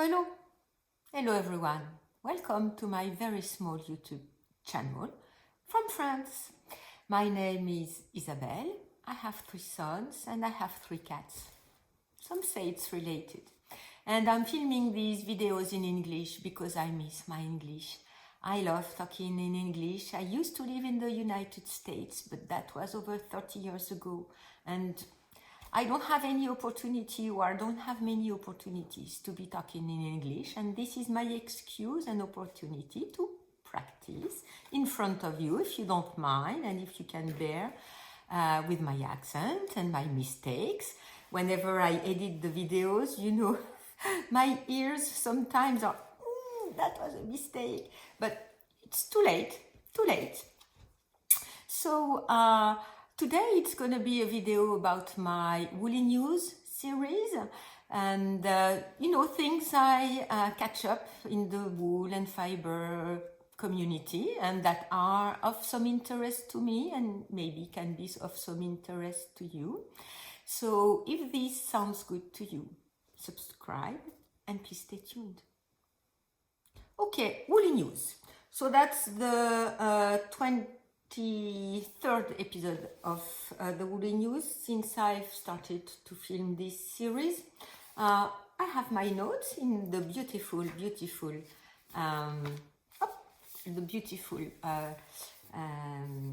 Hello everyone. Welcome to my very small YouTube channel from France. My name is Isabelle. I have 3 sons and I have 3 cats. Some say it's related. And I'm filming these videos in English because I miss my English. I love talking in English. I used to live in the United States, but that was over 30 years ago. And I don't have any opportunity, or I don't have many opportunities to be talking in English, and this is my excuse and opportunity to practice in front of you, if you don't mind, and if you can bear with my accent and my mistakes. Whenever I edit the videos, you know, my ears sometimes are, that was a mistake, but it's too late. So, today it's going to be a video about my woolly news series and, things I catch up in the wool and fiber community and that are of some interest to me and maybe can be of some interest to you. So if this sounds good to you, subscribe and please stay tuned. Okay, woolly news. So that's the 23rd episode of the woolly news since I've started to film this series. I have my notes in the beautiful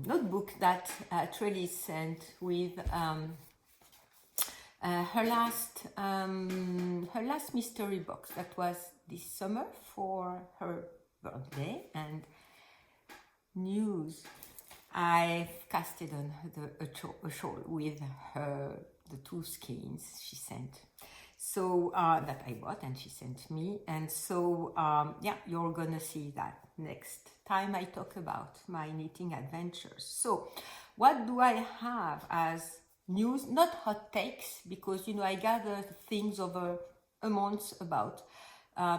notebook that Trellis sent with her last mystery box that was this summer for her birthday, and news. I've casted on a shawl with the 2 skeins she sent, so that I bought and she sent me, and so you're gonna see that next time I talk about my knitting adventures. So what do I have as news? Not hot takes, because I gather things over a month about.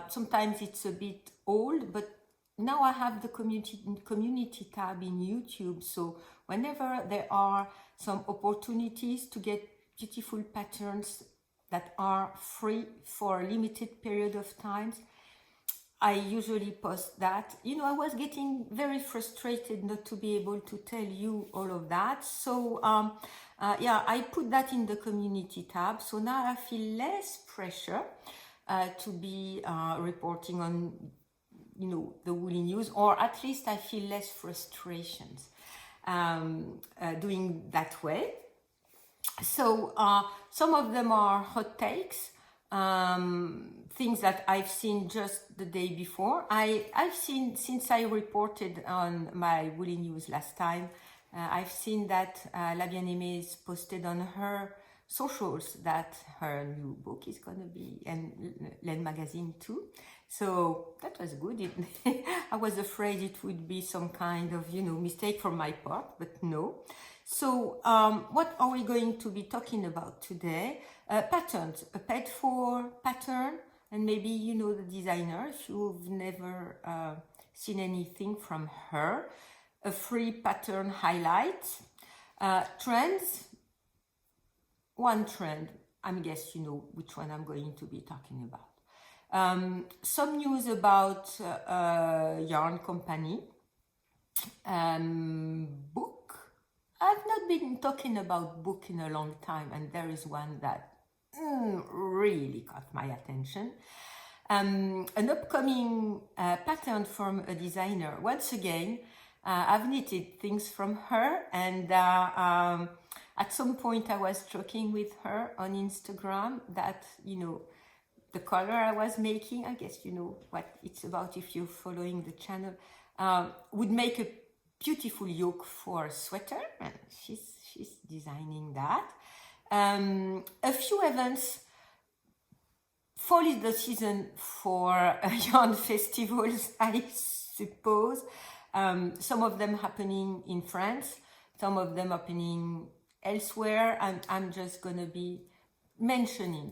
Sometimes it's a bit old, but now I have the community tab in YouTube, so whenever there are some opportunities to get beautiful patterns that are free for a limited period of time, I usually post that. I was getting very frustrated not to be able to tell you all of that, so I put that in the community tab, so now I feel less pressure to be reporting on the woolly news, or at least I feel less frustrations doing that way. So some of them are hot takes, things that I've seen just the day before. I've seen, since I reported on my woolly news last time, I've seen that La Bien-Aimée has posted on her socials that her new book is going to be in Laine magazine too. So that was good. I was afraid it would be some kind of, mistake from my part, but no. So what are we going to be talking about today? Patterns, a paid for pattern, and maybe the designer if you've never seen anything from her. A free pattern highlight, trends. One trend, I guess you know which one I'm going to be talking about. Some news about yarn company, book. I've not been talking about book in a long time, and there is one that really caught my attention. An upcoming pattern from a designer. Once again, I've knitted things from her, and at some point I was joking with her on Instagram that, the color I was making, I guess you know what it's about if you're following the channel, would make a beautiful yoke for a sweater, and she's designing that. A few events. Fall is the season for yarn festivals, I suppose. Some of them happening in France, some of them happening elsewhere, and I'm just gonna be mentioning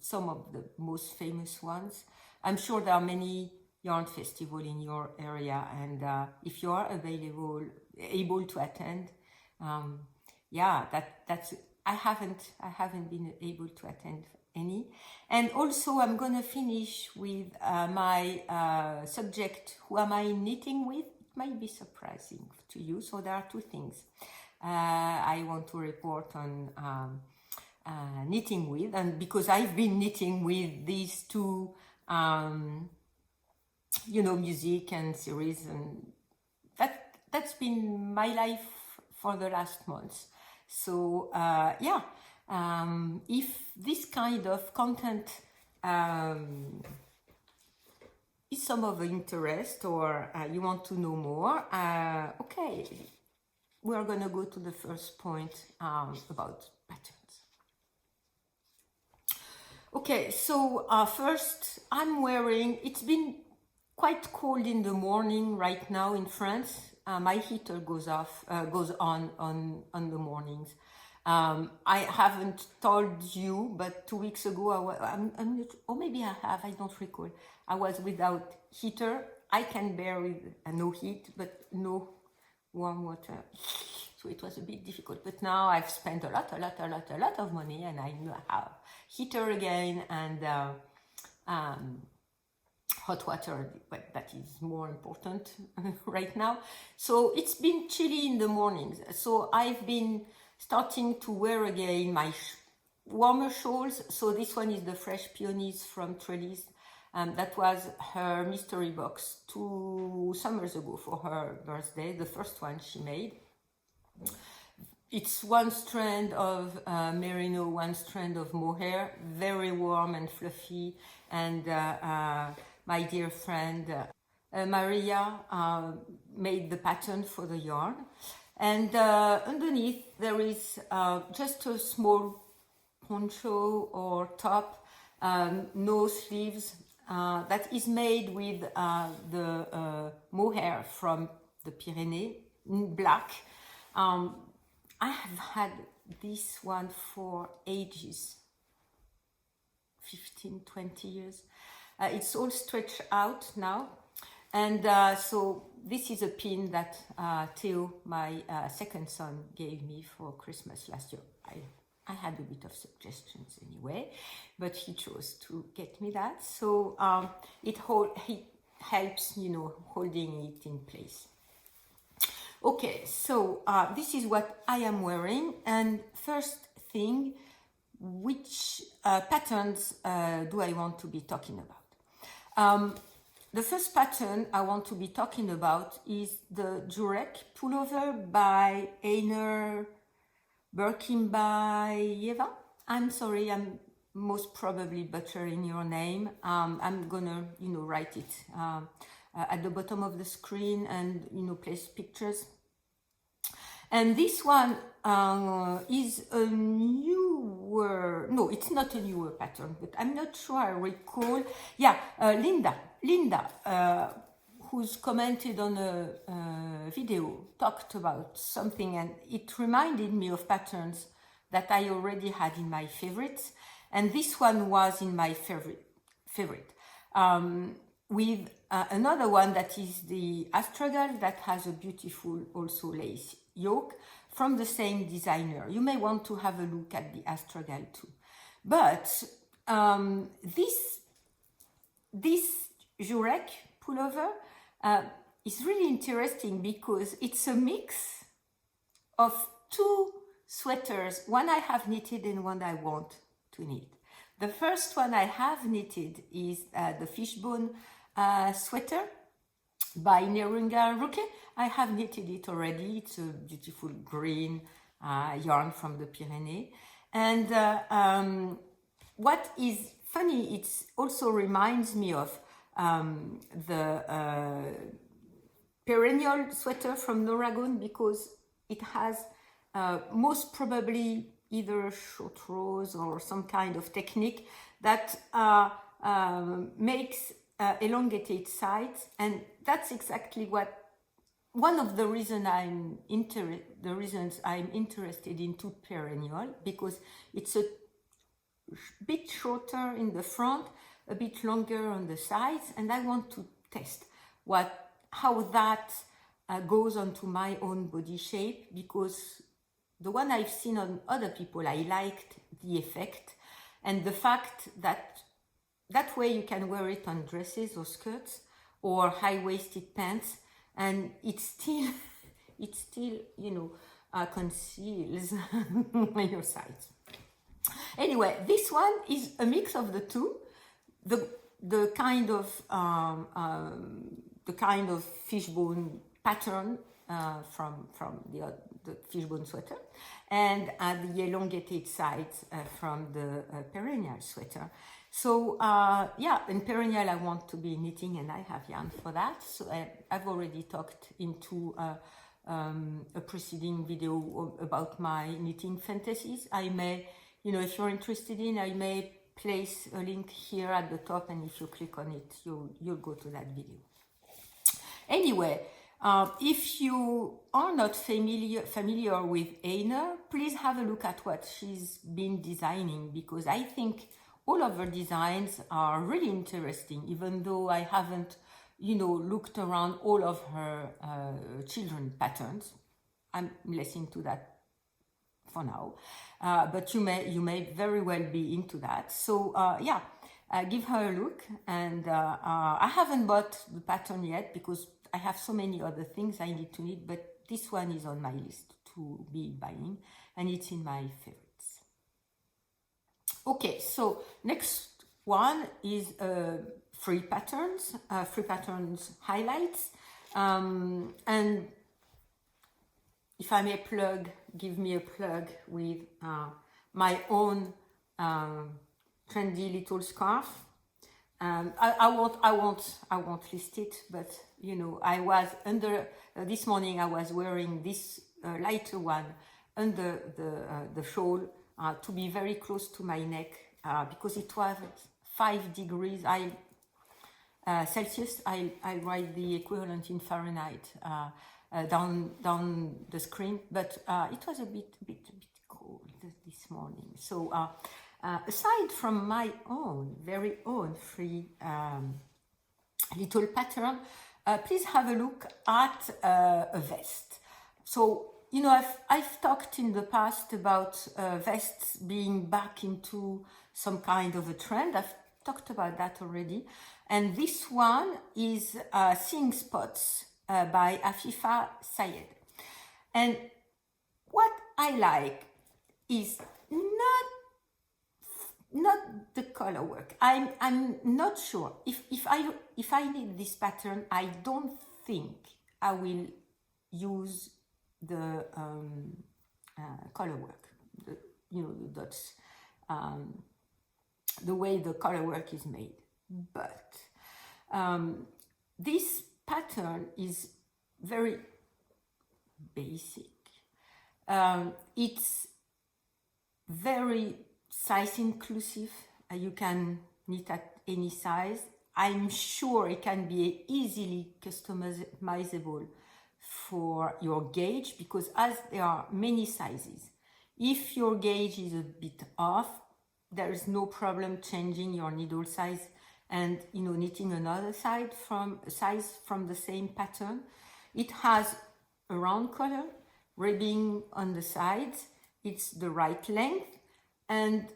some of the most famous ones. I'm sure there are many yarn festivals in your area, and if you are able to attend, that's I haven't been able to attend any. And also I'm gonna finish with my subject, who am I knitting with? It might be surprising to you. So there are two things I want to report on knitting with, and because I've been knitting with these two, music and series, and that's been my life for the last months. So if this kind of content is some of interest, or you want to know more, okay, we are going to go to the first point about patterns. Okay, so first I'm wearing, it's been quite cold in the morning right now in France. My heater goes on the mornings. I haven't told you, but 2 weeks ago, I'm not, or maybe I have, I don't recall. I was without heater. I can bear with no heat, but no warm water. So it was a bit difficult. But now I've spent a lot of money, and I have heater again, and hot water, but that is more important right now. So it's been chilly in the mornings. So I've been starting to wear again my warmer shawls. So this one is the Fresh Peonies from Trellis. That was her mystery box 2 summers ago for her birthday, the first one she made. It's 1 strand of merino, 1 strand of mohair, very warm and fluffy, and my dear friend Maria made the pattern for the yarn. And underneath there is just a small poncho or top, no sleeves, that is made with the mohair from the Pyrenees, in black. I have had this one for ages, 15, 20 years. It's all stretched out now. And so this is a pin that Theo, my second son, gave me for Christmas last year. I had a bit of suggestions anyway, but he chose to get me that. So it helps, holding it in place. Okay, so this is what I am wearing. And first thing, which patterns do I want to be talking about? The first pattern I want to be talking about is the Jurek pullover by Einer Berkimbayeva. I'm sorry, I'm most probably butchering your name. I'm gonna, write it at the bottom of the screen and, place pictures. And this one is a newer, no, it's not a newer pattern, but I'm not sure I recall. Yeah, Linda, who's commented on a video, talked about something, and it reminded me of patterns that I already had in my favorites. And this one was in my favorite. With another one that is the astragal, that has a beautiful also lace yoke from the same designer. You may want to have a look at the astragal too. But this Jurek pullover is really interesting because it's a mix of 2 sweaters, one I have knitted and one I want to knit. The first one I have knitted is the fishbone sweater by Nerunga Ruke. I have knitted it already. It's a beautiful green yarn from the Pyrenees. And what is funny, it also reminds me of the perennial sweater from Noragon, because it has most probably either short rows or some kind of technique that makes elongated sides, and that's exactly what one of the reasons I'm interested in two perennial, because it's a bit shorter in the front, a bit longer on the sides, and I want to test how that goes onto my own body shape, because the one I've seen on other people, I liked the effect, and the fact that that way you can wear it on dresses or skirts or high-waisted pants, and it still conceals your sides. Anyway, this one is a mix of the two. The kind of fishbone pattern from the fishbone sweater, and the elongated sides from the perennial sweater. So yeah, in perennial I want to be knitting, and I have yarn for that. So I've already talked into a preceding video about my knitting fantasies. I may, if you're interested in, I may place a link here at the top, and if you click on it, you'll go to that video. Anyway, if you are not familiar with Einer, please have a look at what she's been designing, because I think all of her designs are really interesting, even though I haven't, looked around all of her children patterns. I'm less into that for now, but you may very well be into that. So yeah, give her a look, and I haven't bought the pattern yet because I have so many other things I need to knit, but this one is on my list to be buying, and it's in my favorites. Okay, so next one is free patterns highlights, and if I may give me a plug with my own trendy little scarf. I won't list it, but I was this morning I was wearing this lighter one under the shawl to be very close to my neck, because it was 5 degrees Celsius. I write the equivalent in Fahrenheit down the screen, but it was a bit cold this morning. So aside from my very own free little pattern, please have a look at a vest. So I've talked in the past about vests being back into some kind of a trend. I've talked about that already, and this one is Seeing Spots by Afifa Sayed. And what I like is not the color work. I'm not sure if I need this pattern. I don't think I will use the color work, the dots, the way the color work is made. But this pattern is very basic. It's very size inclusive. You can knit at any size. I'm sure it can be easily customizable for your gauge, because as there are many sizes, if your gauge is a bit off, there is no problem changing your needle size and knitting another size from the same pattern. It has a round collar, ribbing on the sides. It's the right length, and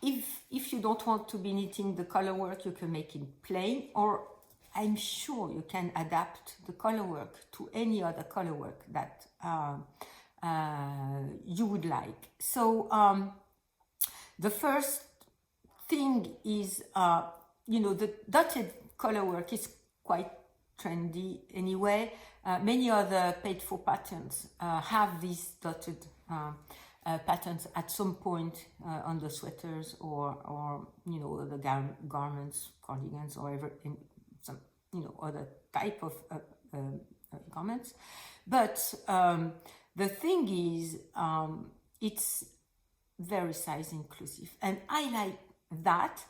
if you don't want to be knitting the color work, you can make it plain, or I'm sure you can adapt the color work to any other color work that you would like. So the first thing is, the dotted color work is quite trendy anyway. Many other paid-for patterns have these dotted patterns at some point on the sweaters or the garments, cardigans, or ever in some other type of garments. But the thing is, it's very size inclusive, and I like that.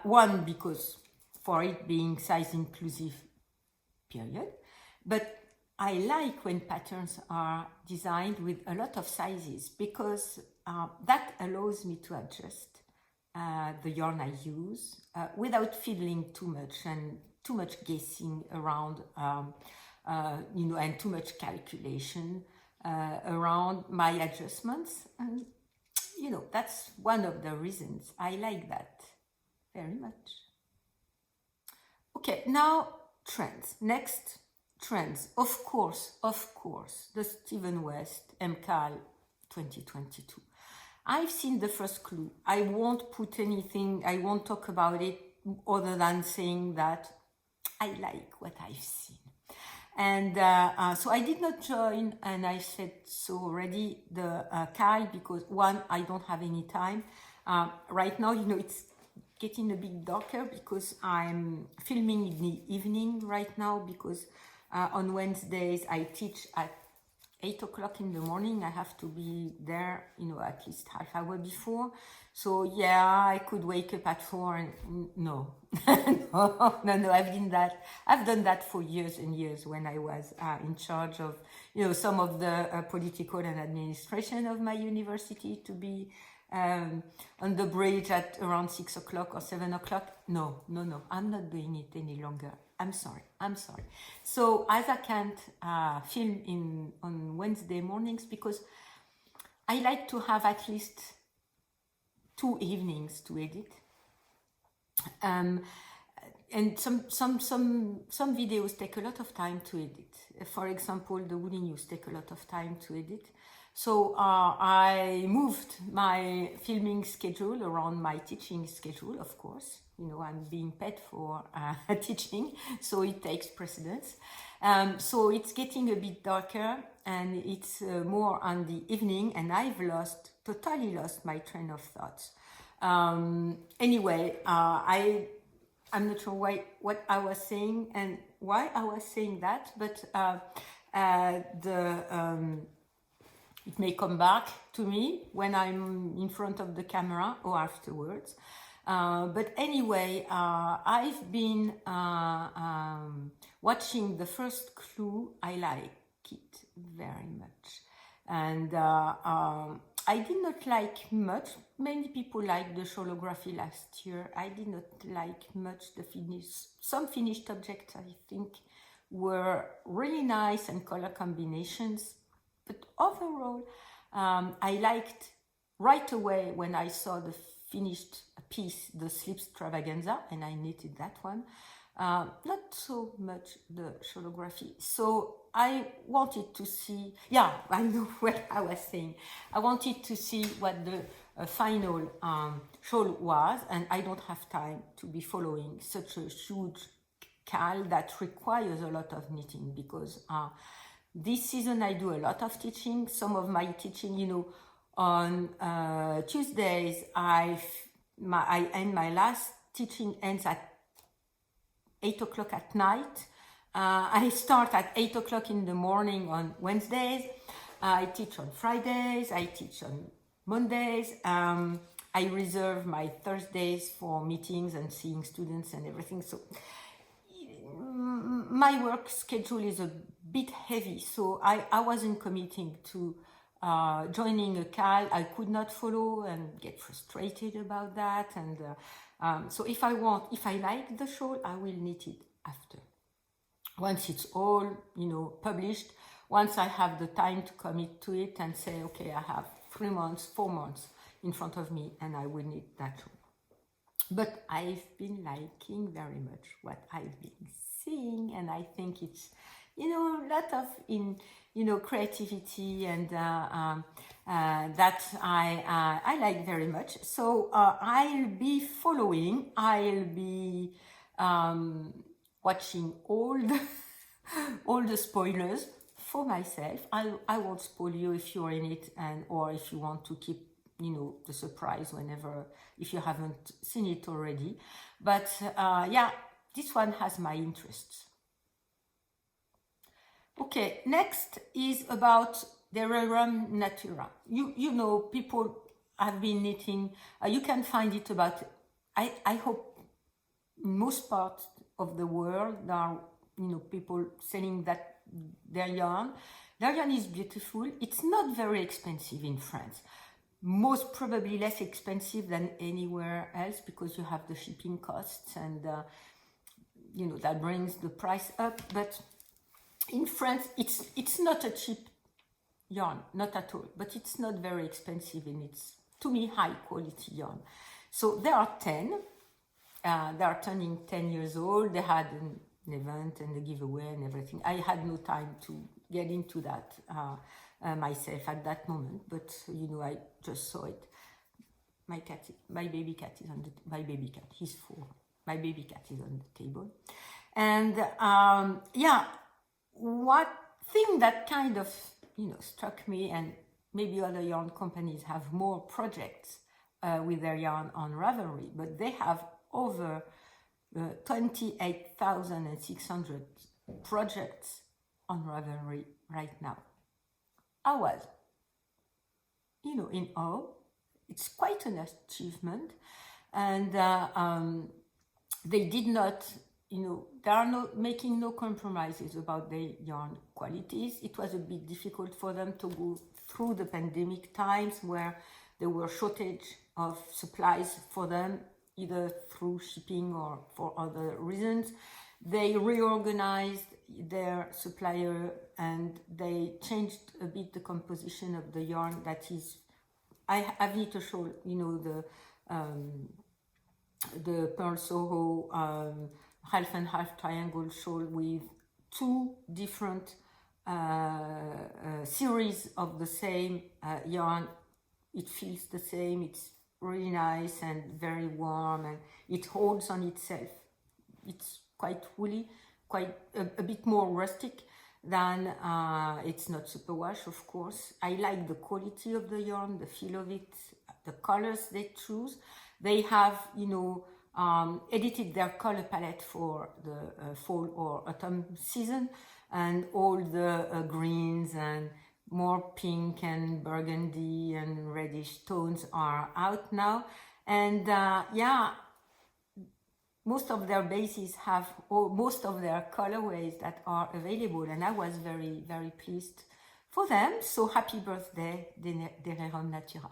One, because for it being size inclusive, period. But I like when patterns are designed with a lot of sizes, because that allows me to adjust the yarn I use without fiddling too much and too much guessing around, and too much calculation around my adjustments. And you know, that's one of the reasons I like that very much. Okay, now trends. Next, trends. Of course, the Stephen West MCAL 2022. I've seen the first clue. I won't put anything, I won't talk about it other than saying that I like what I've seen. And so I did not join, and I said so already, the CAL, because one, I don't have any time. Right now, you know, it's getting a bit darker because I'm filming in the evening right now, because on Wednesdays I teach at 8 o'clock in the morning. I have to be there, you know, at least half hour before. So yeah, I could wake up at 4 and no, no, I've done that for years and years when I was in charge of, you know, some of the political and administration of my university, to be on the bridge at around 6 o'clock or 7 o'clock. No, I'm not doing it any longer. I'm sorry. So as I can't film on Wednesday mornings, because I like to have at least 2 evenings to edit. And some videos take a lot of time to edit. For example, the Woody News take a lot of time to edit. So I moved my filming schedule around my teaching schedule, of course. You know, I'm being paid for teaching, so it takes precedence. So it's getting a bit darker, and it's more on the evening, and I've totally lost my train of thoughts. Anyway, I'm not sure what I was saying and why I was saying that, but it may come back to me when I'm in front of the camera or afterwards. But anyway, I've been watching the first clue. I like it very much. And I did not like much. Many people liked the holography last year. I did not like much the some finished objects, I think, were really nice, and color combinations. But overall, I liked right away when I saw the finished piece, the Slip Extravaganza, and I knitted that one. Not so much the holography. So I wanted to see, yeah, I know what I was saying. I wanted to see what the final shawl was, and I don't have time to be following such a huge CAL that requires a lot of knitting, because this season I do a lot of teaching. Some of my teaching, you know, on Tuesdays, my last teaching ends at 8 o'clock at night. I start at 8 o'clock in the morning on Wednesdays. I teach on Fridays. I teach on Mondays. I reserve my Thursdays for meetings and seeing students and everything. So my work schedule is a bit heavy. So I wasn't committing to joining a CAL. I could not follow and get frustrated about that. And so if I like the shawl, I will knit it after. Once it's all, you know, published, once I have the time to commit to it and say, okay, I have 3 months, 4 months in front of me, and I will knit that shawl. But I've been liking very much what I've been seeing, and I think it's, you know, a lot of creativity, and that I like very much. So I'll be following. I'll be watching all the spoilers for myself. I won't spoil you if you're in it, or if you want to keep, you know, the surprise whenever, if you haven't seen it already. But yeah, this one has my interests. Okay, next is about the Rerum Natura. You know, people have been knitting. You can find it about, I hope, in most parts of the world, there are, you know, people selling that their yarn. Their yarn is beautiful. It's not very expensive in France. Most probably less expensive than anywhere else, because you have the shipping costs, and you know, that brings the price up. But in France, it's not a cheap yarn, not at all, but it's not very expensive, and it's to me, high quality yarn. So they are 10. They are turning 10 years old. They had an event and a giveaway and everything. I had no time to get into that myself at that moment, but I just saw it. My baby cat is on my baby cat. He's 4. My baby cat is on the table, and what thing that kind of struck me, and maybe other yarn companies have more projects with their yarn on Ravelry, but they have over 28,600 projects on Ravelry right now. I was, in awe. It's quite an achievement, and they did not, they are making no compromises about their yarn qualities. It was a bit difficult for them to go through the pandemic times where there were shortage of supplies for them, either through shipping or for other reasons. They reorganized their supplier and they changed a bit the composition of the yarn. That is, I have it to show, the Pearl Soho half and half triangle shawl with 2 different series of the same yarn. It feels the same. It's really nice and very warm, and it holds on itself. It's quite woolly, quite a bit more rustic than it's not superwash, of course. I like the quality of the yarn, the feel of it, the colors they choose. They have, edited their color palette for the fall or autumn season, and all the greens and more pink and burgundy and reddish tones are out now. And most of their bases have, or most of their colorways that are available, and I was very, very pleased for them. So happy birthday, Dereron Natura.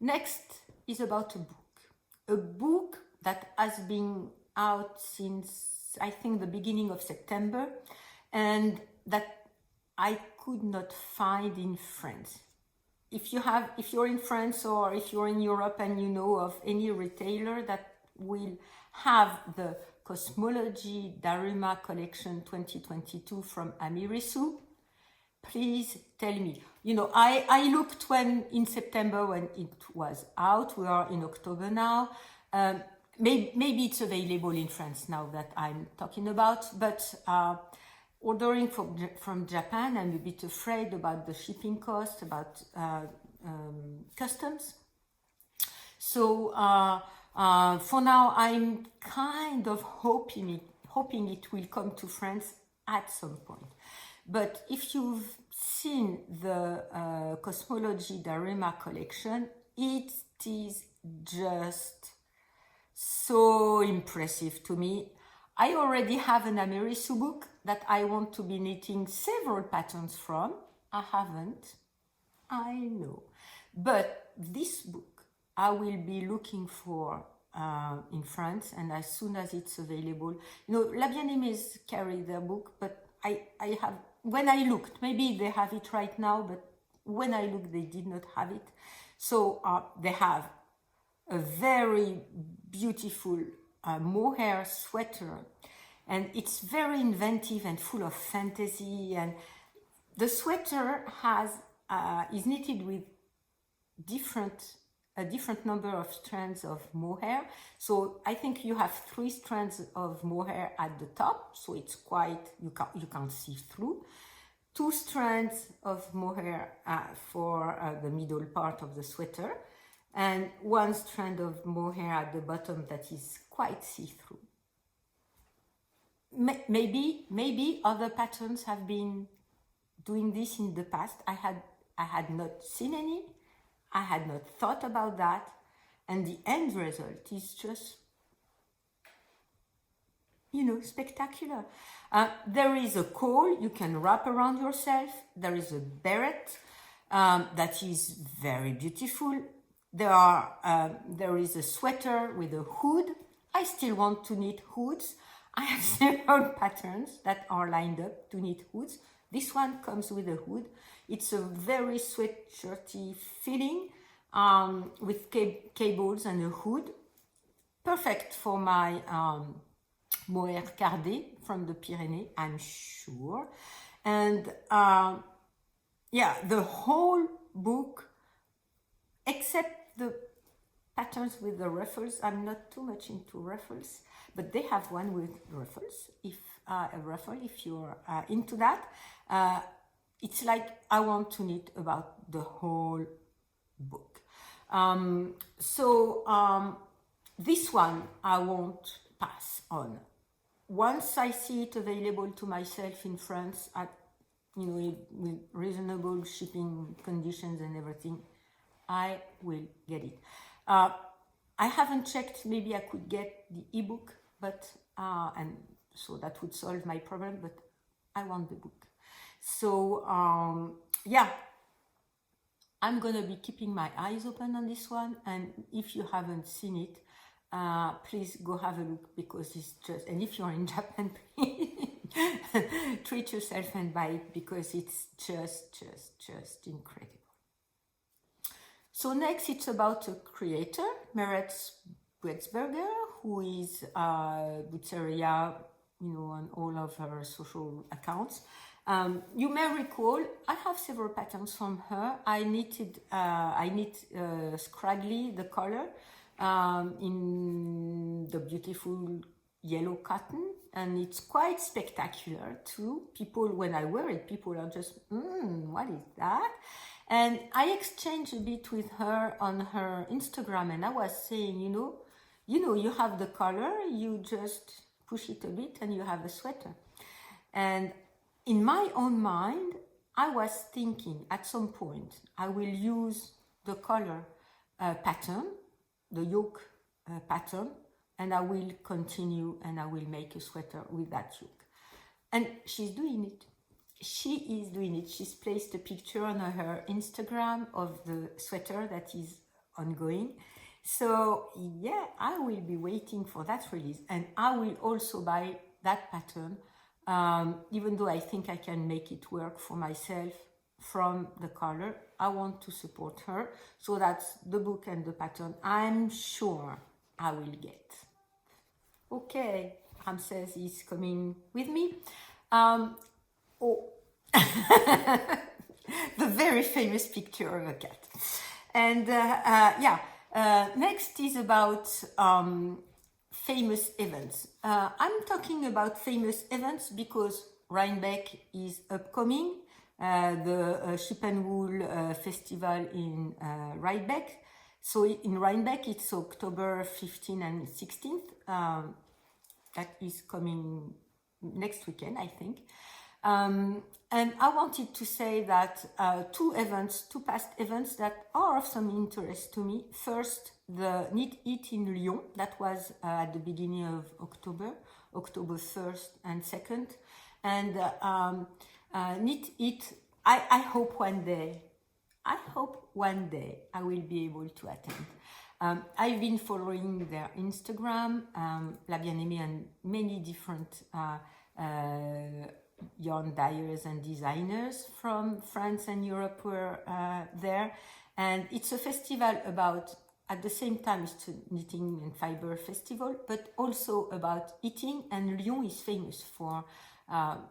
Next is about a book that has been out since, I think, the beginning of September, and that I could not find in France. If you're in France or if you're in Europe and you know of any retailer that will have the Cosmology Daruma Collection 2022 from Amirisu, please tell me. I looked in September when it was out. We are in October now. Maybe it's available in France now that I'm talking about, but ordering from Japan, I'm a bit afraid about the shipping cost, about customs. So for now, I'm kind of hoping it will come to France at some point. But if you've seen the Cosmology Daruma collection, it is just so impressive to me. I already have an Amirisu book that I want to be knitting several patterns from. I haven't, I know. But this book I will be looking for in France, and as soon as it's available. La Bien-Aimés carry their book, but I have, when I looked, maybe they have it right now, but when I looked, they did not have it. So they have a very beautiful mohair sweater, and it's very inventive and full of fantasy. And the sweater is knitted with a different number of strands of mohair. So I think you have 3 strands of mohair at the top, so it's quite, you can't see through. 2 strands of mohair for the middle part of the sweater, and 1 strand of mohair at the bottom that is quite see-through. Maybe other patterns have been doing this in the past. I had not seen any. I had not thought about that, and the end result is just, spectacular. There is a caul you can wrap around yourself. There is a beret that is very beautiful. There is a sweater with a hood. I still want to knit hoods. I have several patterns that are lined up to knit hoods. This one comes with a hood. It's a very sweatshirty feeling, with cables and a hood. Perfect for my Mohair from the Pyrenees, I'm sure. And yeah, the whole book, except the patterns with the ruffles. I'm not too much into ruffles, but they have one with ruffles. If a ruffle, if you're into that, it's like I want to knit about the whole book. This one I won't pass on. Once I see it available to myself in France at, with reasonable shipping conditions and everything, I will get it. I haven't checked, maybe I could get the ebook, but and so that would solve my problem, but I want the book. So yeah, I'm gonna be keeping my eyes open on this one, and if you haven't seen it, please go have a look, because it's just, and if you're in Japan, treat yourself and buy it, because it's just incredible. So next, it's about a creator, Meret Bretzberger, who is Butzeria, on all of her social accounts. You may recall, I have several patterns from her. I knit scraggly, the color, in the beautiful yellow cotton, and it's quite spectacular too. People, when I wear it, people are just, what is that? And I exchanged a bit with her on her Instagram, and I was saying, you have the color, you just push it a bit and you have a sweater. And in my own mind, I was thinking at some point, I will use the color pattern, the yoke pattern, and I will continue and I will make a sweater with that yoke. And she's doing it. She is doing it. She's placed a picture on her Instagram of the sweater that is ongoing. So yeah, I will be waiting for that release, and I will also buy that pattern, even though I think I can make it work for myself from the color. I want to support her, so that's the book and the pattern I'm sure I will get. Okay, Ramses is coming with me. The very famous picture of a cat. And next is about famous events. I'm talking about famous events because Rhinebeck is upcoming, the Ship and Wool Festival in Rhinebeck. So in Rhinebeck, it's October 15th and 16th. That is coming next weekend, I think. And I wanted to say that two past events that are of some interest to me. First, the Knit It in Lyon, that was at the beginning of October 1st and 2nd. And Knit It, I hope one day I will be able to attend. I've been following their Instagram, La Bien-Aimée, and many different yarn dyers and designers from France and Europe were there. And it's a festival about, at the same time, it's a knitting and fiber festival, but also about eating. And Lyon is famous for,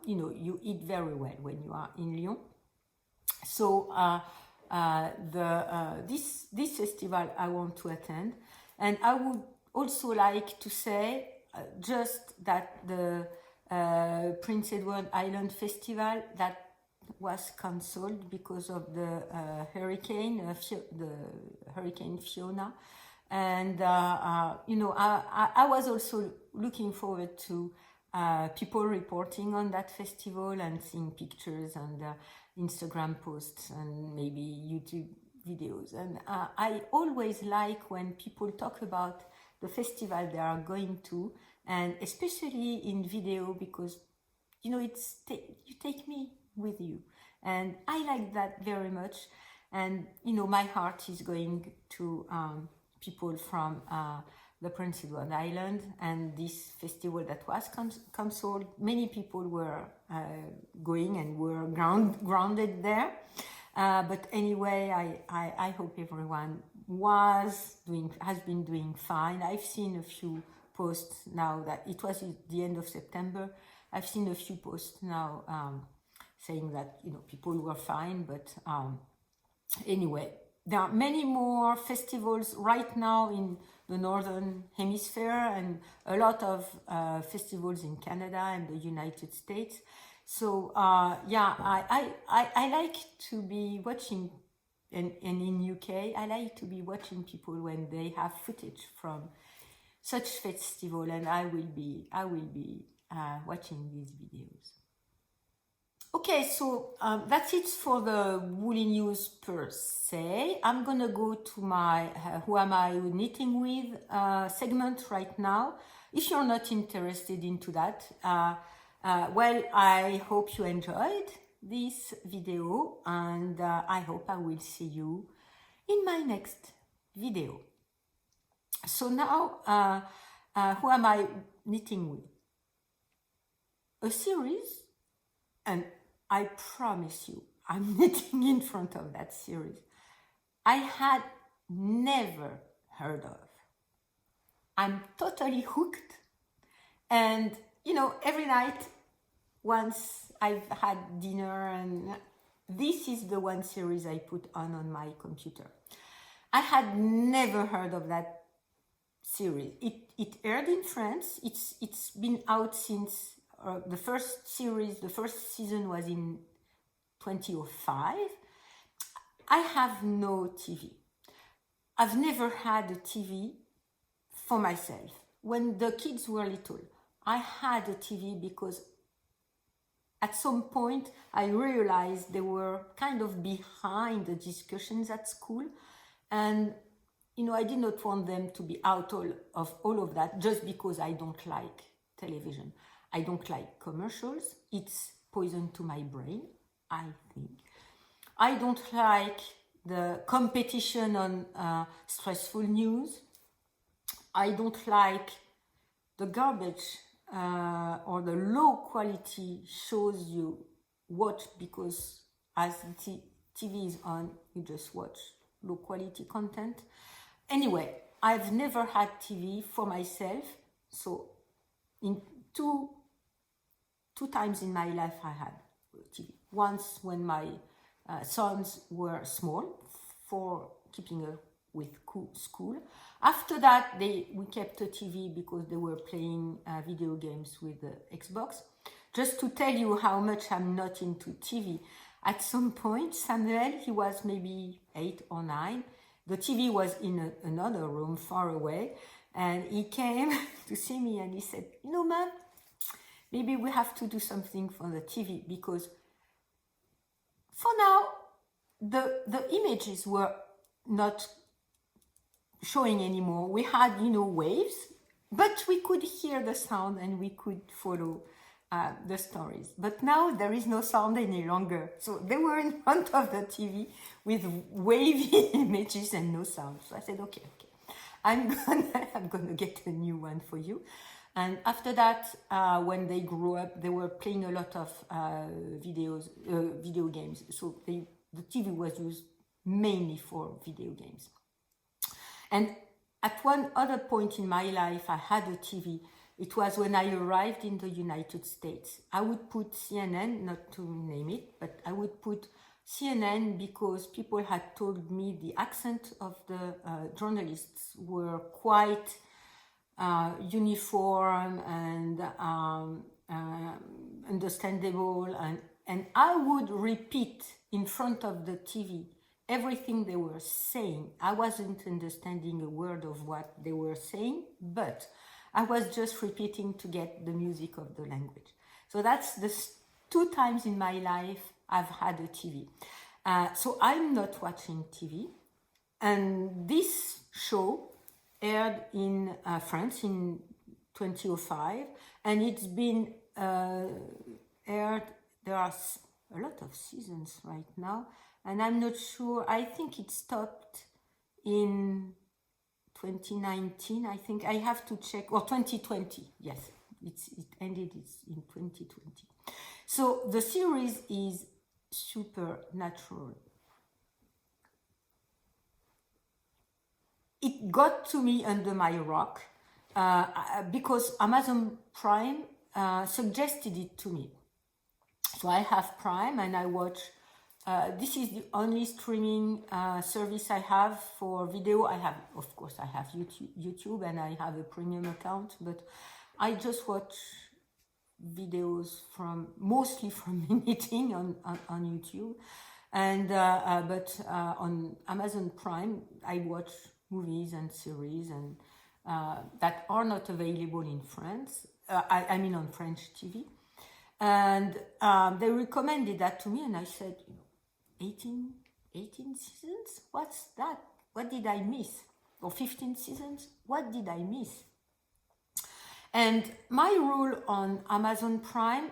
you eat very well when you are in Lyon. So this festival I want to attend. And I would also like to say just that the Prince Edward Island Festival that was cancelled because of the hurricane, Hurricane Fiona, and I was also looking forward to people reporting on that festival and seeing pictures and Instagram posts and maybe YouTube videos. And I always like when people talk about the festival they are going to, and especially in video, because you take me with you, and I like that very much. And my heart is going to people from the Prince Edward Island, and this festival that was cancelled. Many people were going and were grounded there. But anyway, I hope everyone has been doing fine. I've seen a few posts now that it was at the end of September. I've seen a few posts now saying that people were fine, but anyway, there are many more festivals right now in the Northern Hemisphere and a lot of festivals in Canada and the United States. So yeah, I like to be watching, and in UK, I like to be watching people when they have footage from such festival, and I will be watching these videos. Okay, so that's it for the woolly news per se. I'm gonna go to my Who Am I Knitting With segment right now. If you're not interested into that, well, I hope you enjoyed this video, and I hope I will see you in my next video. So now, Who Am I Knitting With? A series, and I promise you, I'm knitting in front of that series I had never heard of. I'm totally hooked, and every night, once I've had dinner, and this is the one series I put on my computer. I had never heard of that series. It aired in France. It's been out since the first season was in 2005. I have no TV. I've never had a TV for myself. When the kids were little, I had a TV because at some point I realized they were kind of behind the discussions at school, and I did not want them to be out of all of that just because I don't like television. I don't like commercials. It's poison to my brain, I think. I don't like the competition on stressful news. I don't like the garbage or the low quality shows you watch because as the TV is on, you just watch low quality content. Anyway, I've never had TV for myself, so in two times in my life I had TV. Once when my sons were small for keeping up with school. After that, we kept a TV because they were playing video games with the Xbox. Just to tell you how much I'm not into TV, at some point, Samuel, he was maybe 8 or 9. The TV was in another room far away, and he came to see me and he said, Mom, maybe we have to do something for the TV because for now, the images were not showing anymore. We had, waves, but we could hear the sound and we could follow the stories. But now there is no sound any longer. So they were in front of the TV with wavy images and no sound. So I said, okay, I'm gonna get a new one for you. And after that, when they grew up, they were playing a lot of video games. So the TV was used mainly for video games. And at one other point in my life, I had a TV. It was when I arrived in the United States. I would put CNN, not to name it, but I would put CNN because people had told me the accent of the journalists were quite uniform and understandable, and I would repeat in front of the TV everything they were saying. I wasn't understanding a word of what they were saying, but I was just repeating to get the music of the language. So that's the 2 times in my life I've had a TV. So I'm not watching TV, and this show aired in France in 2005, and it's been aired. There are a lot of seasons right now, and I'm not sure. I think it stopped in 2019. I think I have to check, or 2020. Yes, it ended in 2020. So the series is supernatural. it got to me under my rock because Amazon Prime suggested it to me. So I have Prime and I watch. This is the only streaming service I have for video. I have, of course, I have YouTube and I have a premium account, but I just watch videos mostly from knitting on YouTube. And but on Amazon Prime, I watch movies and series and that are not available in France. I mean on French TV. And they recommended that to me, and I said, 18 seasons? What's that? What did I miss? Or 15 seasons? What did I miss? And my rule on Amazon Prime,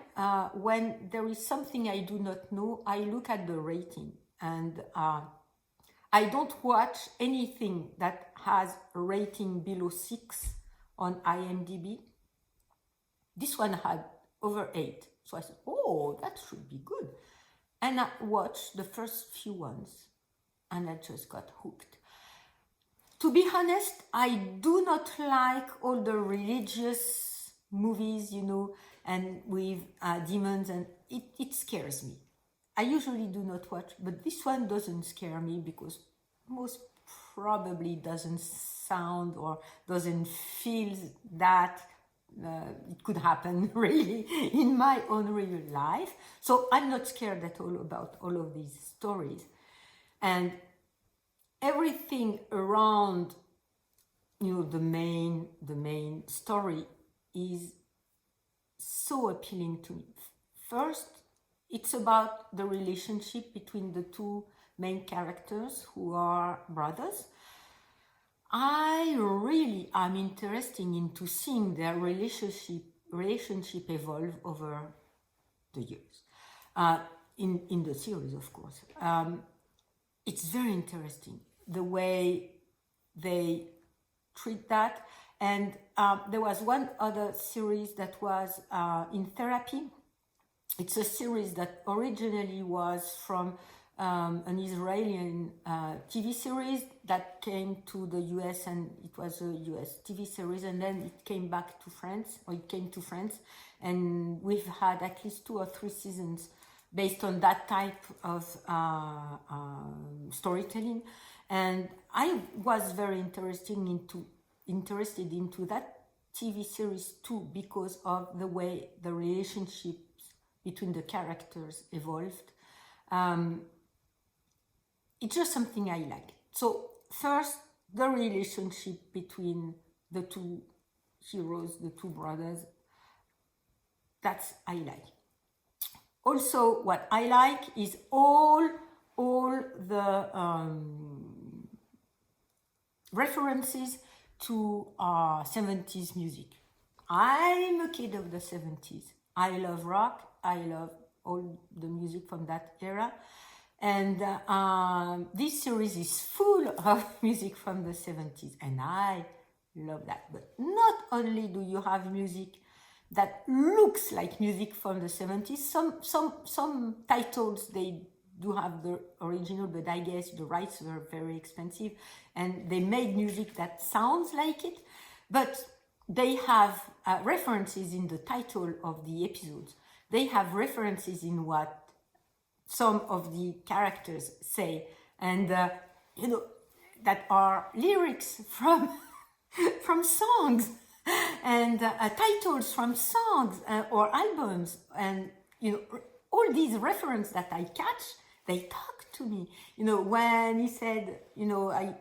when there is something I do not know, I look at the rating. And I don't watch anything that has a rating below 6 on IMDb. This one had over 8. So I said, oh, that should be good. And I watched the first few ones and I just got hooked. To be honest, I do not like all the religious movies, and with demons, and it scares me. I usually do not watch, but this one doesn't scare me because most probably doesn't sound or doesn't feel that it could happen really in my own real life. So I'm not scared at all about all of these stories. And everything around, the main story is so appealing to me. First, it's about the relationship between the two main characters who are brothers. I really am interested into seeing their relationship evolve over the years. In the series, of course. It's very interesting the way they treat that. And there was one other series that was in therapy. It's a series that originally was from an Israeli TV series that came to the US, and it was a US TV series, and then it came back to France, or it came to France, and we've had at least 2 or 3 seasons based on that type of storytelling. And I was very interested into that TV series too, because of the way the relationships between the characters evolved. It's just something I like. So first, the relationship between the two heroes, the two brothers, that's I like. Also, what I like is all the references to 70s music. I'm a kid of the 70s. I love rock. I love all the music from that era. And this series is full of music from the 70s. And I love that. But not only do you have music that looks like music from the 70s, some titles, they do have the original, but I guess the rights were very expensive and they made music that sounds like it, but they have references in the title of the episodes. They have references in what some of the characters say, and that are lyrics from songs and titles from songs or albums, and all these references that I catch, they talk to me. When he said,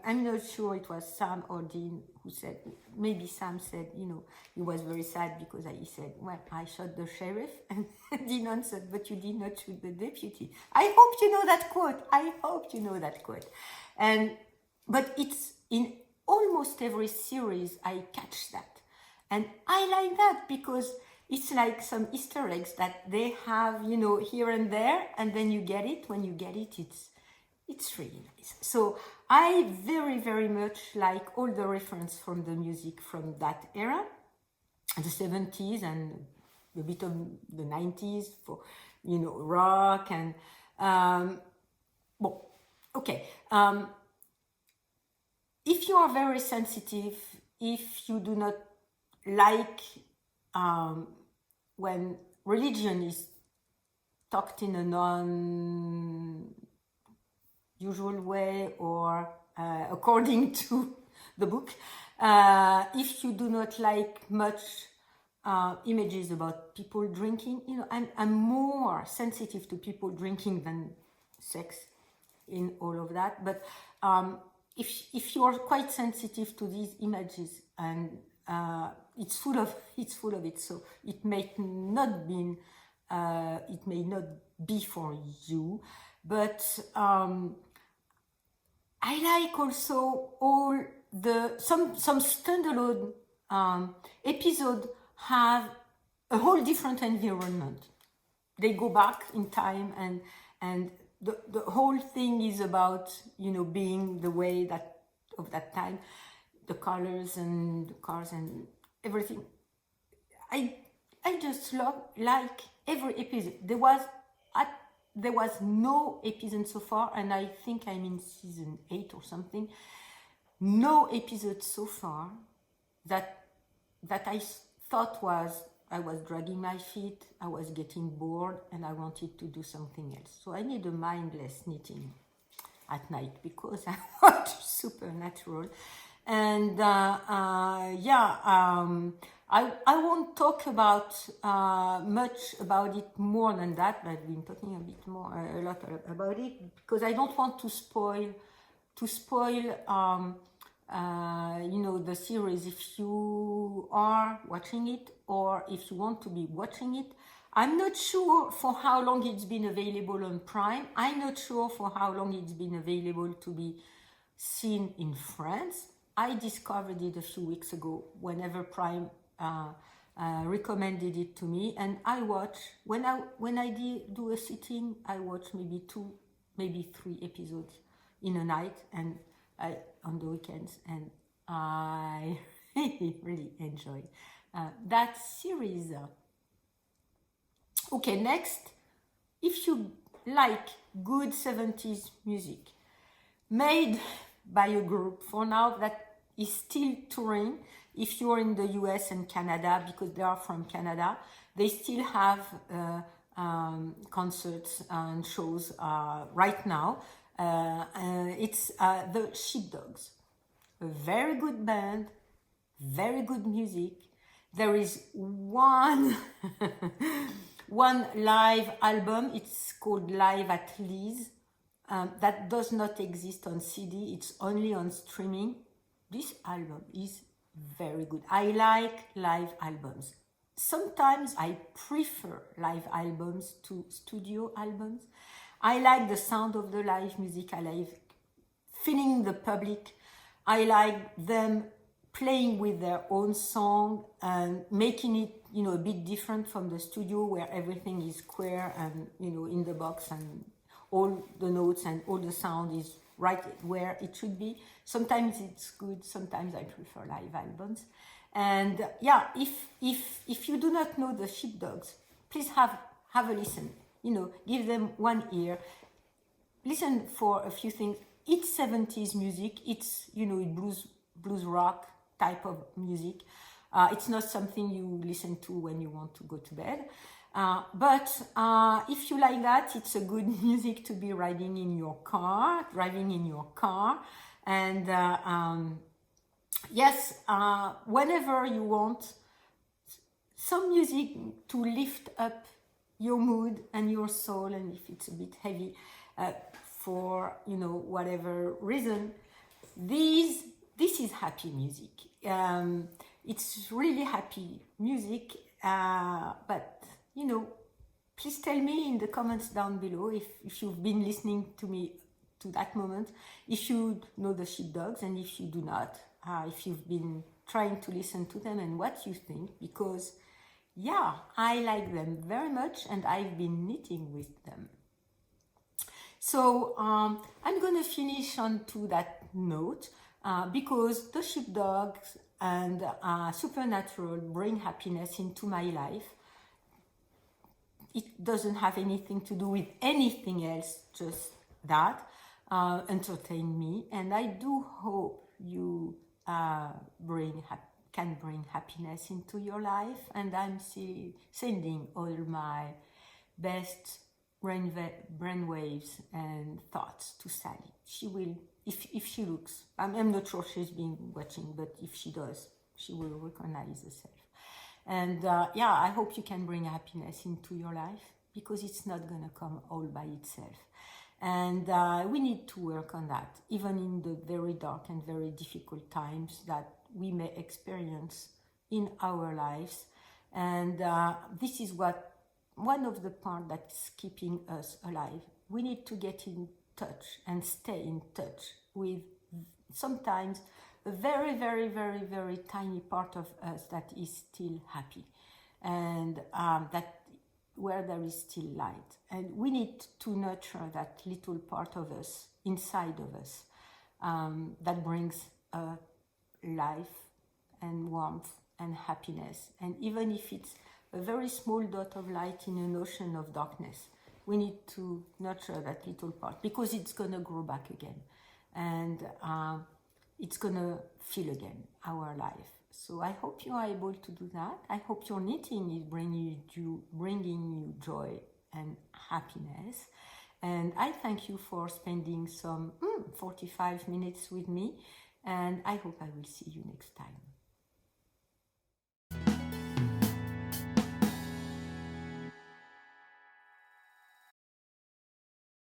I'm not sure it was Sam or Dean who said, maybe Sam said, he was very sad because he said, well, I shot the sheriff, and Dean answered, but you did not shoot the deputy. I hope you know that quote. But it's in almost every series I catch that. And I like that because it's like some Easter eggs that they have, here and there, and then you get it. When you get it, it's really nice. So I very, very much like all the reference from the music from that era, the 70s and a bit of the 90s for, rock and, okay. if you are very sensitive, if you do not like when religion is talked in a non-usual way or according to the book, if you do not like much images about people drinking, I'm more sensitive to people drinking than sex in all of that. But if you are quite sensitive to these images, and it's full of it, so it may not be for you. But I like also all some standalone episode have a whole different environment. They go back in time, and the whole thing is about being the way that of that time, the colors and the cars and everything. I just like every episode. There was no episode so far, and I think I'm in season 8 or something. No episode so far that I thought I was dragging my feet, I was getting bored, and I wanted to do something else. So I need a mindless knitting at night because I watch Supernatural. And I won't talk about much about it more than that. But I've been talking a lot about it because I don't want to spoil the series if you are watching it or if you want to be watching it. I'm not sure for how long it's been available on Prime. I'm not sure for how long it's been available to be seen in France. I discovered it a few weeks ago whenever Prime recommended it to me, and I watch when I do a sitting, I watch maybe 2, maybe 3 episodes in a night, and on the weekends, and I really enjoy that series. Okay, next, if you like good 70s music made by a group for now that is still touring, if you're in the US and Canada, because they are from Canada, they still have concerts and shows right now. It's the Sheepdogs, a very good band, very good music. There is one one live album, it's called Live at Lee's, that does not exist on CD, it's only on streaming. This album is very good. I like live albums. Sometimes I prefer live albums to studio albums. I like the sound of the live music. I like feeling the public. I like them playing with their own song and making it, a bit different from the studio where everything is square and, in the box and all the notes and all the sound is right where it should be. Sometimes it's good, sometimes I prefer live albums. And yeah, if you do not know the Sheepdogs, please have a listen. Give them one ear. Listen for a few things. It's 70s music. It's, blues rock type of music. It's not something you listen to when you want to go to bed. But if you like that, it's a good music to be driving in your car. And yes, whenever you want some music to lift up your mood and your soul, and if it's a bit heavy for whatever reason, this is happy music. It's really happy music, but please tell me in the comments down below if you've been listening to me to that moment, if you know the Sheepdogs, and if you do not, if you've been trying to listen to them and what you think, because yeah, I like them very much and I've been knitting with them. So I'm gonna finish on to that note because the Sheepdogs and Supernatural bring happiness into my life. It doesn't have anything to do with anything else, just that entertain me, and I do hope you can bring happiness into your life. And I'm sending all my best brainwaves and thoughts to Sally. She will, if she looks, I'm not sure she's been watching, but if she does, she will recognize herself. And yeah, I hope you can bring happiness into your life, because it's not gonna come all by itself. And we need to work on that, even in the very dark and very difficult times that we may experience in our lives. And this is one of the parts that's keeping us alive. We need to get in touch and stay in touch with sometimes a very, very, very, very tiny part of us that is still happy, and that where there is still light. And we need to nurture that little part of us, inside of us, that brings life and warmth and happiness. And even if it's a very small dot of light in an ocean of darkness, we need to nurture that little part, because it's gonna grow back again, and it's gonna fill again our life. So I hope you are able to do that. I hope your knitting is bringing you joy and happiness. And I thank you for spending some 45 minutes with me. And I hope I will see you next time.